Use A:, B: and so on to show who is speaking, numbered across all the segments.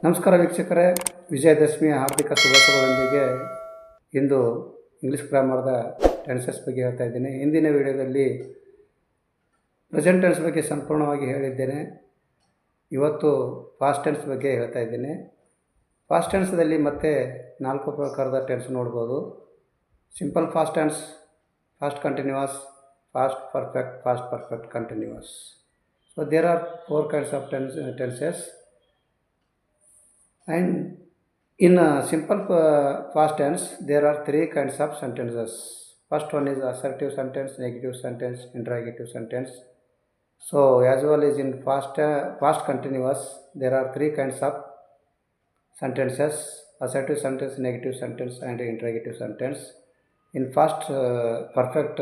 A: ನಮಸ್ಕಾರ ವೀಕ್ಷಕರೇ, ವಿಜಯದಶಮಿಯ ಹಾರ್ದಿಕ ಶುಭಾಶಯಗಳೊಂದಿಗೆ ಇಂದು ಇಂಗ್ಲೀಷ್ ಗ್ರಾಮರ್ದ ಟೆನ್ಸಸ್ ಬಗ್ಗೆ ಹೇಳ್ತಾ ಇದ್ದೇನೆ. ಇಂದಿನ ವಿಡಿಯೋದಲ್ಲಿ ಪ್ರೆಸೆಂಟ್ ಟೆನ್ಸ್ ಬಗ್ಗೆ ಸಂಪೂರ್ಣವಾಗಿ ಹೇಳಿದ್ದೇನೆ. ಇವತ್ತು ಪಾಸ್ಟ್ ಟೆನ್ಸ್ ಬಗ್ಗೆ ಹೇಳ್ತಾ ಇದ್ದೇನೆ. ಪಾಸ್ಟ್ ಟೆನ್ಸ್ದಲ್ಲಿ ಮತ್ತೆ 4 ಪ್ರಕಾರದ ಟೆನ್ಸ್ ನೋಡ್ಬೋದು. Simple past tense, past continuous, past perfect, past perfect continuous. So there are 4 kinds of tenses. And in simple past tense, there are 3 kinds of sentences. First one is assertive sentence, negative sentence, interrogative sentence. So as well as in past continuous, there are 3 kinds of sentences: assertive sentence, negative sentence, and interrogative sentence. In past perfect,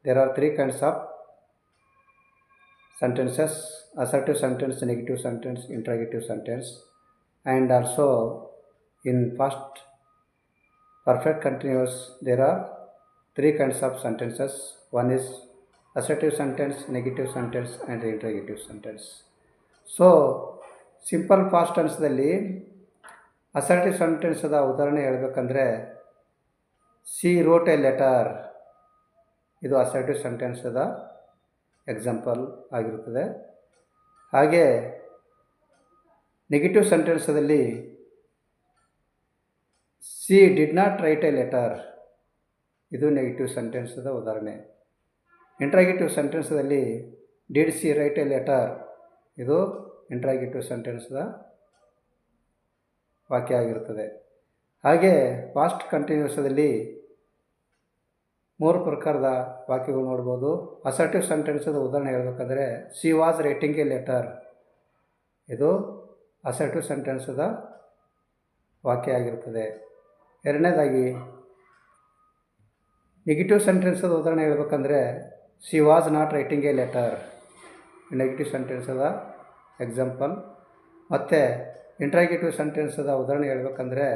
A: there are 3 kinds of sentences: assertive sentence, negative sentence, interrogative sentence. And also in past perfect continuous, there are 3 kinds of sentences. One is assertive sentence, negative sentence, and interrogative sentence. So simple past tense ದಲ್ಲಿ assertive sentence ದ ಉದಾಹರಣೆ ಹೇಳಬೇಕಂದ್ರೆ, she wrote a letter. ಇದು assertive sentence ದ example ಆಗಿರುತ್ತದೆ. ಹಾಗೆ negative ಸೆಂಟೆನ್ಸಲ್ಲಿ she did not write a letter. ಇದು ನೆಗೆಟಿವ್ ಸೆಂಟೆನ್ಸದ ಉದಾಹರಣೆ. ಇಂಟ್ರಾಗೇಟಿವ್ ಸೆಂಟೆನ್ಸಲ್ಲಿ did she write a letter. ಇದು ಇಂಟ್ರಾಗೇಟಿವ್ ಸೆಂಟೆನ್ಸ್ದ ವಾಕ್ಯ ಆಗಿರುತ್ತದೆ. ಹಾಗೆ ಪಾಸ್ಟ್ ಕಂಟಿನ್ಯೂಸದಲ್ಲಿ 3 ಪ್ರಕಾರದ ವಾಕ್ಯಗಳು ನೋಡ್ಬೋದು. ಅಸರ್ಟಿವ್ ಸೆಂಟೆನ್ಸದ ಉದಾಹರಣೆ ಹೇಳಬೇಕಾದ್ರೆ, she was writing a letter. ಇದು ಅಸರ್ಟಿವ್ ಸೆಂಟೆನ್ಸದ ವಾಕ್ಯ ಆಗಿರುತ್ತದೆ. ಎರಡನೇದಾಗಿ ನೆಗೆಟಿವ್ ಸೆಂಟೆನ್ಸದ ಉದಾಹರಣೆ ಹೇಳಬೇಕಂದ್ರೆ, she was not writing a letter. Negative ಸೆಂಟೆನ್ಸದ ಎಕ್ಸಾಂಪಲ್. ಮತ್ತು ಇಂಟ್ರಾಗೇಟಿವ್ ಸೆಂಟೆನ್ಸದ ಉದಾಹರಣೆ ಹೇಳಬೇಕಂದ್ರೆ,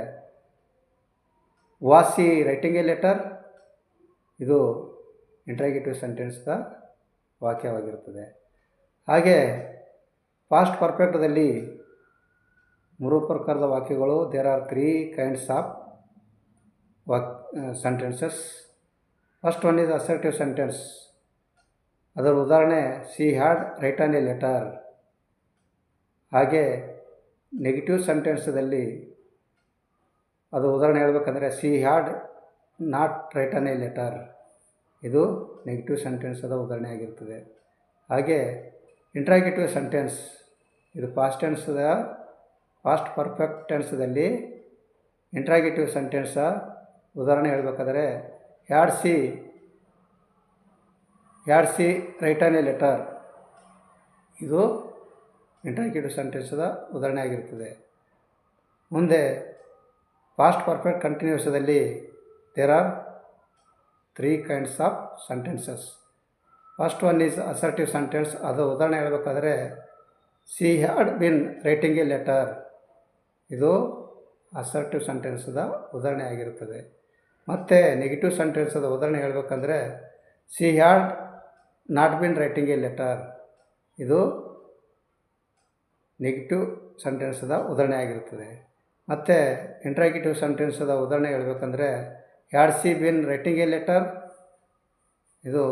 A: was she writing a letter. ಇದು ಇಂಟ್ರಾಗೇಟಿವ್ ಸೆಂಟೆನ್ಸ್ದ ವಾಕ್ಯವಾಗಿರುತ್ತದೆ. ಹಾಗೆ ಪಾಸ್ಟ್ ಪರ್ಫೆಕ್ಟ್ದಲ್ಲಿ 3 ಪ್ರಕಾರದ ವಾಕ್ಯಗಳು. There are 3 kinds of sentences. First one is assertive sentence. ಅದರ ಉದಾಹರಣೆ she had written a letter. ಹಾಗೆ ನೆಗೆಟಿವ್ ಸೆಂಟೆನ್ಸದಲ್ಲಿ ಅದು ಉದಾಹರಣೆ ಹೇಳಬೇಕಂದ್ರೆ, she had not written a letter. ಇದು ನೆಗೆಟಿವ್ ಸೆಂಟೆನ್ಸದ ಉದಾಹರಣೆ ಆಗಿರ್ತದೆ. ಹಾಗೆ ಇಂಟ್ರಾಗೇಟಿವ್ ಸೆಂಟೆನ್ಸ್, ಇದು ಪಾಸ್ಟ್ ಪರ್ಫೆಕ್ಟ್ ಟೆನ್ಸ್ದಲ್ಲಿ ಇಂಟ್ರಾಗೇಟಿವ್ ಸೆಂಟೆನ್ಸ ಉದಾಹರಣೆ ಹೇಳಬೇಕಾದ್ರೆ, had she written a letter. ಇದು ಇಂಟ್ರಾಗೇಟಿವ್ ಸೆಂಟೆನ್ಸದ ಉದಾಹರಣೆ ಆಗಿರ್ತದೆ. ಮುಂದೆ ಪಾಸ್ಟ್ ಪರ್ಫೆಕ್ಟ್ ಕಂಟಿನ್ಯೂಸದಲ್ಲಿ there are 3 kinds of sentences. First one is assertive sentence. ಅದು ಉದಾಹರಣೆ ಹೇಳಬೇಕಾದ್ರೆ, she had been writing a letter. ಇದು ಅಸರ್ಟಿವ್ ಸೆಂಟೆನ್ಸದ ಉದಾಹರಣೆ ಆಗಿರುತ್ತದೆ. ಮತ್ತು ನೆಗೆಟಿವ್ ಸೆಂಟೆನ್ಸದ ಉದಾಹರಣೆ ಹೇಳಬೇಕಂದ್ರೆ, she had not been writing a letter. ಇದು ನೆಗೆಟಿವ್ ಸೆಂಟೆನ್ಸದ ಉದಾಹರಣೆ ಆಗಿರುತ್ತದೆ. ಮತ್ತು ಇಂಟ್ರಾಗೇಟಿವ್ ಸೆಂಟೆನ್ಸದ ಉದಾಹರಣೆ ಹೇಳಬೇಕಂದ್ರೆ, had she been writing a letter. ಇದು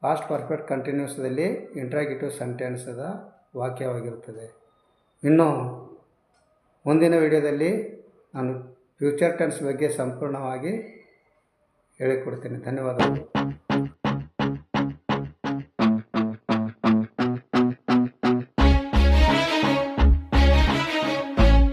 A: ಪಾಸ್ಟ್ ಪರ್ಫೆಕ್ಟ್ ಕಂಟಿನ್ಯೂಸದಲ್ಲಿ ಇಂಟ್ರಾಗೇಟಿವ್ ಸೆಂಟೆನ್ಸದ ವಾಕ್ಯವಾಗಿರುತ್ತದೆ. ಇನ್ನು ಮುಂದಿನ ವಿಡಿಯೋದಲ್ಲಿ ನಾನು ಫ್ಯೂಚರ್ ಟೆನ್ಸ್ ಬಗ್ಗೆ ಸಂಪೂರ್ಣವಾಗಿ ಹೇಳಿಕೊಡ್ತೇನೆ. ಧನ್ಯವಾದಗಳು.